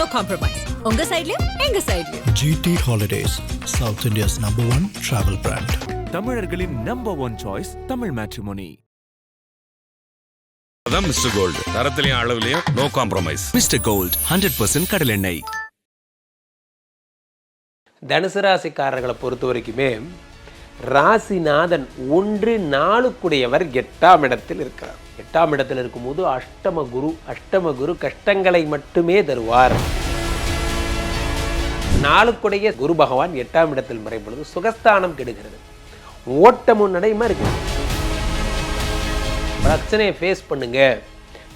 No compromise. உங்க சைடுலயும் எங்க சைடுலயும். GT Holidays, South India's #1 travel brand. தமிழர்களின் number one choice Tamil matrimony. அதான் மிஸ்டர் கோல்டு, தரத்திலையும் அளவுலையும் நோ காம்ப்ரமைஸ். மிஸ்டர் கோல்ட் 100% கடல் எண்ணெய். தனுசு ராசிக்காரர்களை பொறுத்த வரைக்குமே ராசிநாதன் 1-4 8ஆம் இடத்தில் இருக்கிறார். 8ஆம் இடத்தில் இருக்கும்போது அஷ்டம குரு கஷ்டங்களை மட்டுமே தருவார். 4 குரு பகவான் 8ஆம் இடத்தில் மறைப்பொழுது சுகஸ்தானம் கெடுகிறது. ஓட்டமும் நடைமா இருக்குது. பிரச்சனையை ஃபேஸ் பண்ணுங்க.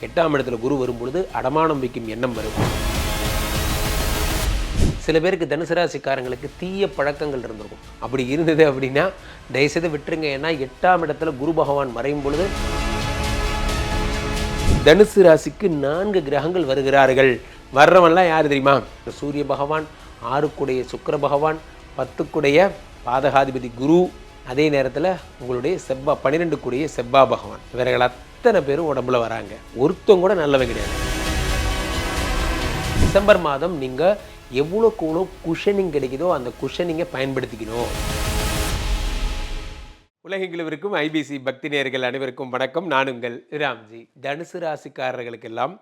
8ஆம் இடத்துல குரு வரும்பொழுது அடமானம் வைக்கும் எண்ணம் வரும். சில பேருக்கு தனுசு ராசிக்காரங்களுக்கு தீய பழக்கங்கள் இருந்திருக்கும். அப்படி இருந்தது அப்படின்னா தயவுசெய்து விட்டுருங்க. ஏன்னா 8ஆம் இடத்துல குரு பகவான் மறையும் பொழுது தனுசு ராசிக்கு 4 கிரகங்கள் வருகிறார்கள். வர்றவன்லாம் யார் தெரியுமா? சூரிய பகவான், 6 சுக்கிர பகவான், 10 பாதகாதிபதி குரு, அதே நேரத்தில் உங்களுடைய 12 செவ்வாய் பகவான். இவர்கள் அத்தனை பேரும் உடம்புல வராங்க. ஒருத்தம் கூட நல்லவங்க கிடையாது. டிசம்பர் மாதம் நீங்கள் எவ்வளோக்கு எவ்வளோ குஷனிங் கிடைக்குதோ அந்த குஷனிங்கை பயன்படுத்திக்கணும். உலகெங்கிலும் இருக்கும் ஐபிசி பக்தி நேயர்கள் அனைவருக்கும் வணக்கம். நான் உங்கள் ராம்ஜி. தனுசு ராசிக்காரர்களுக்கெல்லாம்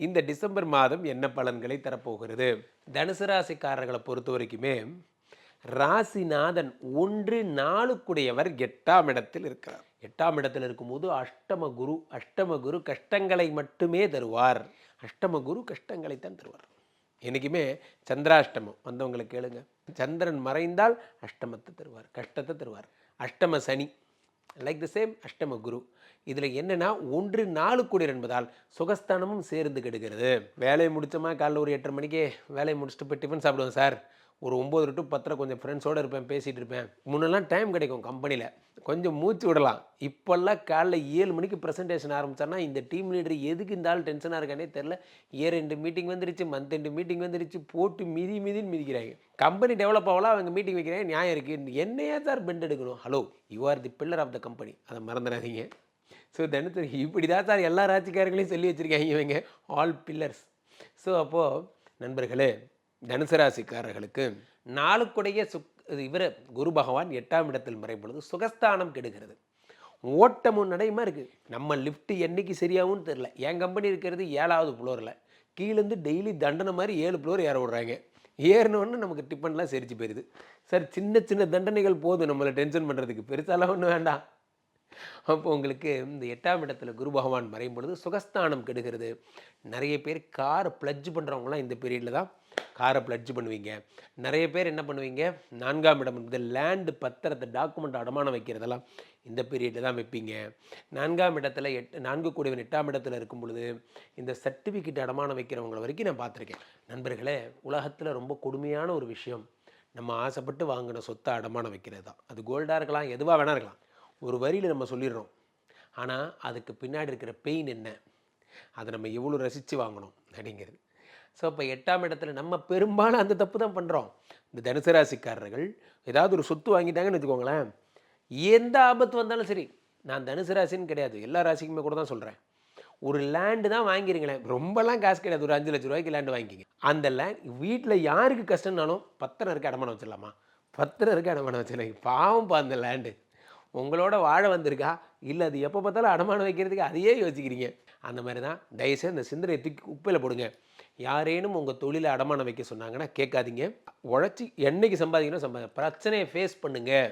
இந்த டிசம்பர் மாதம் என்ன பலன்களை தரப்போகிறது? தனுசு ராசிக்காரர்களை பொறுத்த வரைக்குமே ராசிநாதன் 1-4 8ஆம் இடத்தில் இருக்கிறார். 8ஆம் இடத்தில் இருக்கும்போது அஷ்டம குரு கஷ்டங்களை மட்டுமே தருவார். அஷ்டம குரு கஷ்டங்களைத்தான் தருவார். என்றைக்குமே சந்திராஷ்டமம் வந்தவங்களுக்கு கேளுங்க. சந்திரன் மறைந்தால் அஷ்டமத்தை தருவார், கஷ்டத்தை தருவார். அஷ்டம சனி லைக் த சேம் அஷ்டம குரு. இதில் என்னென்னா 1-4 என்பதால் சுகஸ்தானமும் சேர்ந்து கெடுக்கிறது. வேலையை முடித்தோமா காலைல ஒரு 8:30 மணிக்கே வேலையை முடிச்சுட்டு போய் டிஃபன் சாப்பிடுவேன் சார். ஒரு 9 to 10 கொஞ்சம் ஃப்ரெண்ட்ஸோடு இருப்பேன், பேசிகிட்டு இருப்பேன். முன்னெல்லாம் டைம் கிடைக்கும் கம்பெனியில், கொஞ்சம் மூச்சு விடலாம். இப்போல்லாம் காலைல 7 மணிக்கு ப்ரெசன்டேஷன் ஆரம்பித்தார்னா இந்த டீம் லீடர் எதுக்கு இந்த ஆள் டென்ஷனாக இருக்கானே தெரில. இயர் எண்டு மீட்டிங் வந்துருச்சு, மந்த் எண்டு மீட்டிங் வந்துருச்சு, போட்டு மிதின்னு மிதிக்கிறாங்க. கம்பெனி டெவலப் ஆகலாம், அவங்க மீட்டிங் வைக்கிறாங்க, நியாயம் இருக்குது. என்னையா சார் பெண்ட் எடுக்கணும்? Hello, you are the pillar of the company, அதை மறந்துடாதீங்க. ஸோ தனுசு இப்படி தான் சார் எல்லா ராசிக்காரங்களையும் சொல்லி வச்சுருக்காங்க இவங்க, ஆல் பில்லர்ஸ். ஸோ அப்போது நண்பர்களே, தனுசு ராசிக்காரர்களுக்கு 4 இவர் குரு பகவான் 8ஆம் இடத்தில் மறைப்பொழுது சுகஸ்தானம் கெடுகிறது. ஓட்டமும் நடைமா இருக்குது. நம்ம லிஃப்ட் என்னைக்கு சரியாகும்னு தெரில. என் கம்பெனி இருக்கிறது 7வது ஃப்ளோரில். கீழேருந்து டெய்லி தண்டனை மாதிரி 7 ஃப்ளோர் ஏற விட்றாங்க. ஏறினோன்னு நமக்கு டிஃபன்லாம் செரிச்சு போயிடுது. சார் சின்ன தண்டனைகள் போதும் நம்மளை டென்ஷன் பண்ணுறதுக்கு, பெருசாலாம் ஒன்றும் வேண்டாம். அப்போ உங்களுக்கு இந்த 8ஆம் இடத்துல குரு பகவான் மறையும் பொழுது சுகஸ்தானம் கெடுகிறது. நிறைய பேர் காரை ப்ளட்ஜ் பண்ணுறவங்களாம் இந்த பீரியடில் தான் காரை ப்ளட்ஜ் பண்ணுவீங்க. நிறைய பேர் என்ன பண்ணுவீங்க, 4ஆம் இடம் இந்த லேண்டு பத்திரத்தை டாக்குமெண்ட் அடமானம் வைக்கிறதெல்லாம் இந்த பீரியடில் தான் வைப்பீங்க. 4ஆம் இடத்துல 4 8ஆம் இடத்துல இருக்கும் பொழுது இந்த சர்டிஃபிகேட் அடமானம் வைக்கிறவங்க வரைக்கும் நான் பார்த்துருக்கேன். நண்பர்களே, உலகத்தில் ரொம்ப கொடுமையான ஒரு விஷயம் நம்ம ஆசைப்பட்டு வாங்கின சொத்தை அடமானம் வைக்கிறது தான். அது கோல்டாக இருக்கலாம், எதுவாக வேணா இருக்கலாம். ஒரு வரியில் நம்ம சொல்லிடுறோம், ஆனால் அதுக்கு பின்னாடி இருக்கிற பெயின் என்ன, அதை நம்ம எவ்வளோ ரசித்து வாங்கணும் அப்படிங்கிறது. ஸோ இப்போ 8ஆம் இடத்துல நம்ம பெரும்பாலும் அந்த தப்பு தான் பண்ணுறோம். இந்த தனுசு ராசிக்காரர்கள் ஏதாவது ஒரு சொத்து வாங்கிட்டாங்கன்னு வச்சுக்கோங்களேன், எந்த ஆபத்து வந்தாலும் சரி, நான் தனுசு ராசின்னு கிடையாது, எல்லா ராசிக்குமே கூட தான் சொல்கிறேன், ஒரு லேண்டு தான் வாங்கிருங்களேன், ரொம்பலாம் காசு கிடையாது, ஒரு 5 லட்ச ரூபாய்க்கு லேண்டு வாங்கிக்கிங்க. அந்த லேண்ட் வீட்டில் யாருக்கு கஷ்டம்னாலும் பத்திரம் இருக்க அடமானம் வச்சிடலாமா? பத்திரம் இருக்க அடமானம் வச்சிடலாம். பாவம்ப்பா அந்த லேண்டு உங்களோட வாழ வந்திருக்கா, இல்லை அது எப்போ பார்த்தாலும் அடமானம் வைக்கிறதுக்கு அதையே யோசிக்கிறீங்க. அந்த மாதிரி தான் தயவுசெய்து அந்த சிந்தனையை தூக்கி குப்பையில் போடுங்க. யாரேனும் உங்கள் தொழிலை அடமானம் வைக்க சொன்னாங்கன்னா கேட்காதீங்க. உழைச்சி என்னைக்கு சம்பாதிக்கணும் பிரச்சனையை ஃபேஸ் பண்ணுங்கள்.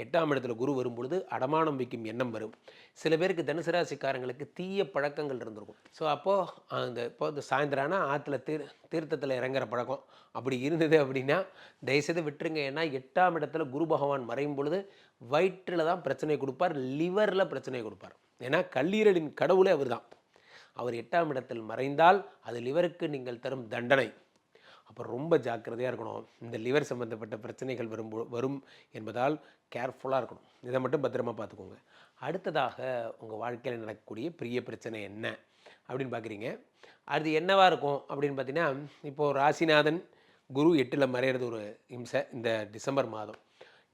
8ஆம் இடத்துல குரு வரும்பொழுது அடமானம் வைக்கும் எண்ணம் வரும். சில பேருக்கு தனுசு ராசிக்காரங்களுக்கு தீய பழக்கங்கள் இருந்திருக்கும். ஸோ அப்போது இந்த சாயந்தரம் ஆனால் ஆற்றுல தீர்த்தத்தில் இறங்குற பழக்கம் அப்படி இருந்தது அப்படின்னா தயவுசெய்து விட்டுருங்க. ஏன்னா 8ஆம் இடத்துல குரு பகவான் மறையும் பொழுது வயிற்றில் தான் பிரச்சனை கொடுப்பார், லிவரில் பிரச்சனை கொடுப்பார். ஏன்னா கல்லீரலின் கடவுளே அவர் தான். அவர் 8ஆம் இடத்தில் மறைந்தால் அது லிவருக்கு நீங்கள் தரும் தண்டனை. அப்போ ரொம்ப ஜாக்கிரதையாக இருக்கணும். இந்த லிவர் சம்மந்தப்பட்ட பிரச்சனைகள் வரும் என்பதால் கேர்ஃபுல்லாக இருக்கணும். இதை மட்டும் பத்திரமா பார்த்துக்கோங்க. அடுத்ததாக உங்கள் வாழ்க்கையில் நடக்கக்கூடிய பெரிய பிரச்சனை என்ன அப்படின்னு பார்க்குறீங்க. அது என்னவாக இருக்கும் அப்படின்னு பார்த்தீங்கன்னா, இப்போது ராசிநாதன் குரு 8ல் மறையிறது ஒரு இம்சை. இந்த டிசம்பர் மாதம்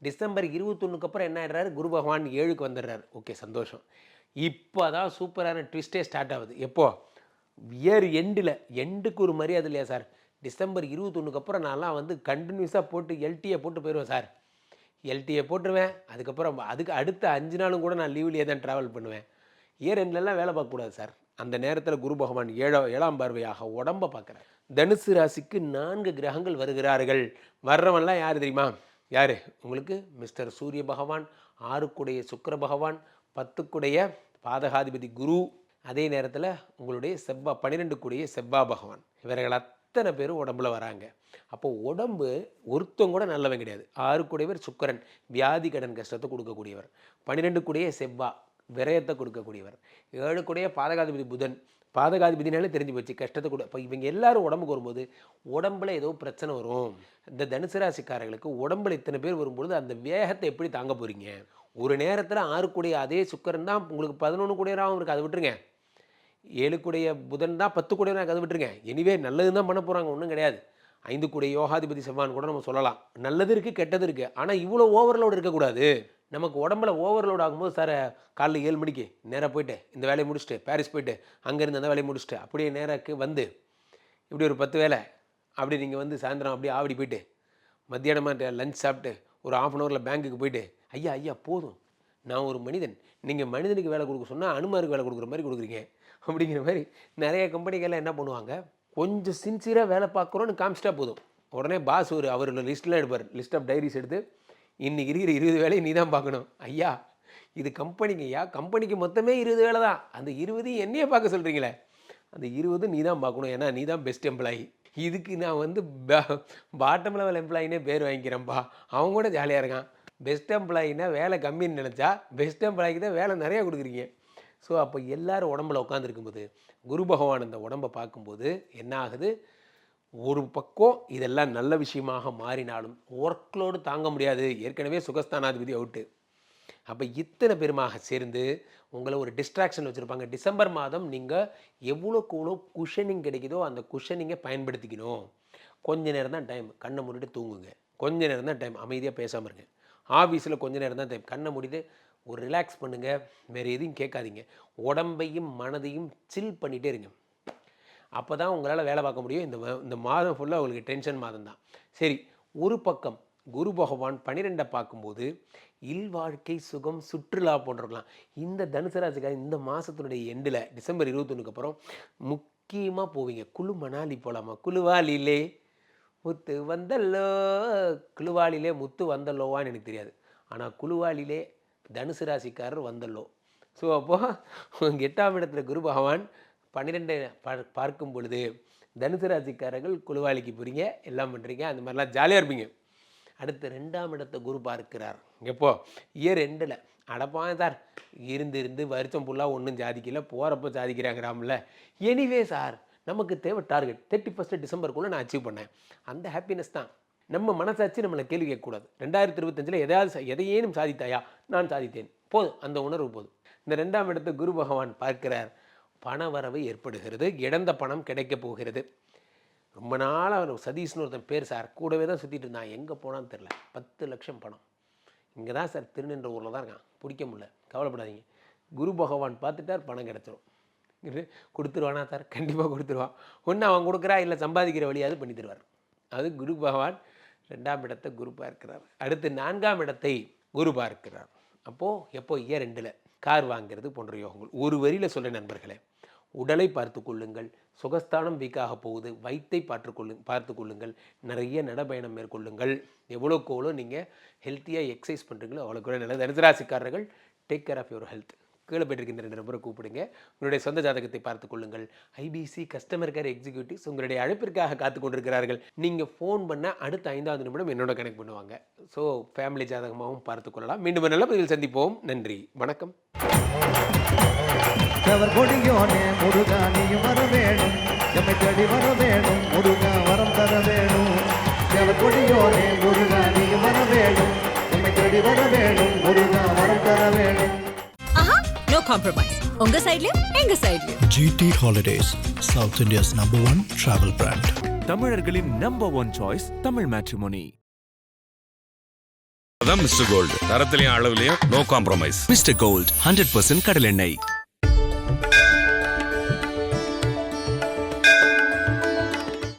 டிசம்பர் 21 அப்புறம் என்ன ஆகிடுறாரு, குரு பகவான் 7க்கு வந்துடுறாரு. ஓகே, சந்தோஷம். இப்போ தான் சூப்பரான ட்விஸ்டே ஸ்டார்ட் ஆகுது. எப்போது, இயர் எண்டுக்கு ஒரு மரியாதை இல்லையா சார்? டிசம்பர் 21க்கு அப்புறம் நான்லாம் வந்து கண்டினியூஸாக போட்டு எல்டிஏ போட்டு போயிடுவேன் சார். எல்டிஏ போட்டுருவேன். அதுக்கப்புறம் அதுக்கு அடுத்த 5 நாளும் கூட நான் லீவ்லேயே தான் ட்ராவல் பண்ணுவேன். இயர் எண்ட்லலாம் வேலை பார்க்கக்கூடாது சார். அந்த நேரத்தில் குரு பகவான் 7ஆம் பார்வையாக உடம்பை பார்க்குறார். தனுசு ராசிக்கு 4 கிரகங்கள் வருகிறார்கள். வர்றவன்லாம் யார் தெரியுமா? யார்? உங்களுக்கு மிஸ்டர் சூரிய பகவான், 6க்குடைய சுக்கிர பகவான், 10க்குடைய பாதகாதிபதி குரு, அதே நேரத்தில் உங்களுடைய 12க்குடைய செவ்வாய் பகவான். இவர்கள் அத்தனை பேரும் உடம்புல வராங்க. அப்போ உடம்பு ஒருத்தம் கூட நல்லவன் கிடையாது. 6க்குடையவர் சுக்கிரன், வியாதி கடன் கஷ்டத்தை கொடுக்கக்கூடியவர். 12க்குடைய செவ்வாய், விரயத்தை கொடுக்கக்கூடியவர். 7க்குடைய பாதகாதிபதி புதன், பாதகாதிபதினாலே தெரிஞ்சு போச்சு கஷ்டத்தை கூட. இப்போ இவங்க எல்லாரும் உடம்புக்கு வரும்போது உடம்புல ஏதோ பிரச்சனை வரும். இந்த தனுசு ராசிக்காரர்களுக்கு உடம்புல இத்தனை பேர் வரும்பொழுது அந்த வேகத்தை எப்படி தாங்க போகிறீங்க? ஒரு நேரத்தில் 6க்குடைய அதே சுக்கரன் தான் உங்களுக்கு 11க்குடையராகவும் இருக்குது, அதை விட்டுருங்க. 7க்குடைய புதன் தான் 10க்குடையராக, அதை விட்டுருங்க. எனிவே நல்லது தான் பண்ண போகிறாங்க, ஒன்றும் கிடையாது. 5க்குடைய யோகாதிபதி செவ்வான் கூட நம்ம சொல்லலாம். நல்லது இருக்குது, கெட்டது இருக்குது. ஆனால் இவ்வளோ ஓவர்லோடு இருக்கக்கூடாது. நமக்கு உடம்புல ஓவர்லோட் ஆகும்போது சார் காலைல 7 மணிக்கு நேராக போய்ட்டு இந்த வேலையை முடிச்சுட்டு பாரிஸ் போய்ட்டு அங்கேருந்து அந்த வேலையை முடிச்சுட்டு அப்படியே நேராக்கு வந்து இப்படி ஒரு 10 வேலை அப்படி நீங்கள் வந்து சாயந்தரம் அப்படியே ஆவடி போய்ட்டு மத்தியானமாக லஞ்ச் சாப்பிட்டு ஒரு 1/2 hourல பேங்க்குக்கு போய்ட்டு ஐயா போதும், நான் ஒரு மனிதன், நீங்கள் மனிதனுக்கு வேலை கொடுக்க சொன்னால் அனுமாருக்கு வேலை கொடுக்குற மாதிரி கொடுக்குறீங்க அப்படிங்கிற மாதிரி நிறைய கம்பெனிகள்லாம் என்ன பண்ணுவாங்க, கொஞ்சம் சின்சியராக வேலை பார்க்குறோன்னு காமிச்சிட்டா போதும், உடனே பாஸ் அவர் லிஸ்ட்டில் எடுப்பார். லிஸ்ட் ஆஃப் டைரிஸ் எடுத்து இன்றைக்கி இருக்கிற 20 வேலையை நீ தான் பார்க்கணும். ஐயா இது கம்பெனிங்கய்யா, கம்பெனிக்கு மொத்தமே 20 வேலை தான். அந்த 20 என்னையே பார்க்க சொல்கிறீங்களே, அந்த 20 நீ தான் பார்க்கணும். ஏன்னா நீ தான் பெஸ்ட் எம்ப்ளாயி. இதுக்கு நான் வந்து பாட்டம் லெவல் எம்ப்ளாயினே பேர் வாங்கிக்கிறேன்ப்பா. அவங்க கூட ஜாலியாக இருக்கான். பெஸ்ட் எம்ப்ளாயின்னா வேலை கம்மின்னு நினச்சா பெஸ்ட் எம்ப்ளாய்க்கு தான் வேலை நிறையா கொடுக்குறீங்க. ஸோ அப்போ எல்லோரும் உடம்புல உட்காந்துருக்கும்போது குரு பகவான் இந்த உடம்பை பார்க்கும்போது என்ன ஆகுது, ஒரு பக்கம் இதெல்லாம் நல்ல விஷயமாக மாறினாலும் ஒர்க்லோடு தாங்க முடியாது. ஏற்கனவே சுகஸ்தானாதிபதி அவுட்டு. அப்போ இத்தனை பேருமாக சேர்ந்து உங்களை ஒரு டிஸ்ட்ராக்ஷன் வச்சுருப்பாங்க. டிசம்பர் மாதம் நீங்கள் எவ்வளோக்கு எவ்வளோ குஷனிங் கிடைக்குதோ அந்த குஷனிங்கை பயன்படுத்திக்கணும். கொஞ்ச நேரம் தான் டைம், கண்ணை மூடிட்டு தூங்குங்க. கொஞ்ச நேரம் தான் டைம், அமைதியாக பேசாமல் இருங்க. ஆஃபீஸில் கொஞ்ச நேரம் தான் டைம், கண்ணை மூடிட்டு ஒரு ரிலாக்ஸ் பண்ணுங்கள். வேறு எதையும் கேட்காதீங்க. உடம்பையும் மனதையும் சில் பண்ணிகிட்டே இருங்க. அப்போ தான் உங்களால் வேலை பார்க்க முடியும். இந்த மாதம் ஃபுல்லாக உங்களுக்கு டென்ஷன் மாதம் தான். சரி, ஒரு பக்கம் குரு பகவான் 12 பார்க்கும்போது இல்வாழ்க்கை, சுகம், சுற்றுலா போன்றலாம் இந்த தனுசு ராசிக்கார இந்த மாதத்தினுடைய எண்டில் டிசம்பர் 21க்கு அப்புறம் முக்கியமாக போவீங்க. குழு மணாலி போகலாமா? குழுவாலிலே முத்து வந்தல்லோ, குழுவாலிலே முத்து வந்தல்லோவான்னு எனக்கு தெரியாது. ஆனால் குழுவாலிலே தனுசு ராசிக்காரர் வந்தல்லோ. ஸோ அப்போது 8ஆம் இடத்துல குரு பகவான் 12 பார்க்கும் பொழுது தனுசு ராசிக்காரர்கள் குழுவாளிக்கு போகிறீங்க, எல்லாம் பண்ணுறீங்க, அந்த மாதிரிலாம் ஜாலியாக இருப்பீங்க. அடுத்து 2ஆம் இடத்தை குரு பார்க்கிறார். எப்போ? இயர் எண்டில். அடப்பாங்க சார், இருந்து வருஷம் ஃபுல்லாக ஒன்றும் சாதிக்கல, போகிறப்போ சாதிக்கிறாங்கிறாமல. எனிவே சார், நமக்கு தேவை டார்கெட் 31 டிசம்பருக்குள்ளே நான் அச்சீவ் பண்ணேன். அந்த ஹாப்பினஸ் தான். நம்ம மனசாட்சி நம்மளை கேள்வி கேட்கக்கூடாது. 2025 எதையேனும் சாதித்தாயா? நான் சாதித்தேன், போதும், அந்த உணர்வு போதும். இந்த 2ஆம் இடத்தை குரு பகவான் பார்க்கிறார். பண வரவு ஏற்படுகிறது. இழந்த பணம் கிடைக்க போகிறது. ரொம்ப நாளாக சதீஷ்னு ஒருத்தன் பேர் சார், கூடவே தான் சுற்றிட்டு இருந்தான். எங்கே போனான்னு தெரில. 10 லட்சம் பணம். இங்கே தான் சார், திருநின்ற ஊரில் தான் இருக்கான். பிடிக்க முடியல. கவலைப்படாதீங்க, குரு பகவான் பார்த்துட்டார், பணம் கிடச்சிரும். கொடுத்துருவானா சார்? கண்டிப்பாக கொடுத்துருவான். ஒன்று அவன் கொடுக்குறா, இல்லை சம்பாதிக்கிற வழியாவது பண்ணி தருவார். அது குரு பகவான் 2ஆம் இடத்தை குரு பார்க்கிறார். அடுத்து 4ஆம் இடத்தை குரு பார்க்கிறார். அப்போது எப்போ? இயர் 2ல் கார் வாங்கிறது போன்ற யோகங்கள். ஒரு வரியில் சொல்ல நண்பர்களே, உடலை பார்த்து கொள்ளுங்கள். சுகஸ்தானம் வீக்காக போகுது, வயிற்றை பார்த்து கொள்ளுங்கள். நிறைய நடப்பயணம் மேற்கொள்ளுங்கள். எவ்வளோக்கு எவ்வளோ நீங்கள் ஹெல்த்தியாக எக்ஸசைஸ் பண்ணுறீங்களோ அவ்வளோக்கு கூட நல்லது. தனுசு ராசிக்காரர்கள் take care of your health. கீழே போய்ட்டு 2 நம்பரை கூப்பிடுங்க. உங்களுடைய சொந்த ஜாதகத்தை பார்த்து கொள்ளுங்கள். ஐபிசி கஸ்டமர் கேர் எக்ஸிக்யூட்டிவ்ஸ் உங்களுடைய அழைப்பிற்காக காத்து கொண்டிருக்கிறார்கள். நீங்கள் ஃபோன் பண்ண அடுத்த 5வது நிமிடம் என்னோட கனெக்ட் பண்ணுவாங்க. ஸோ ஃபேமிலி ஜாதகமாகவும் பார்த்து கொள்ளலாம். மீண்டும் நல்ல பதிவில் சந்திப்போம். நன்றி, வணக்கம். கொடியோனே முருகா நீயும் வர வேணும், எம்மை தேடி வர வேணும், முருகா வரம் தர வேணும். கொடியோனே முருகா நீயும் வர வேணும், எம்மை தேடி வர வேணும், முருகா வரம் தர வேணும். ஆஹா, நோ காம்ப்ரமைஸ். உங்க சைடுலயும் எங்க சைடுலயும். GT Holidays, South India's #1 travel brand. தமிழர்களின் நம்பர் 1 சாய்ஸ் தமிழ் மேட்ரிமோனி. அதான் மிஸ்டர் கோல்டு, தரத்திலையும் அளவுலையும் நோ காம்ப்ரமைஸ். மிஸ்டர் கோல்ட் 100% கடலெண்ணெய்.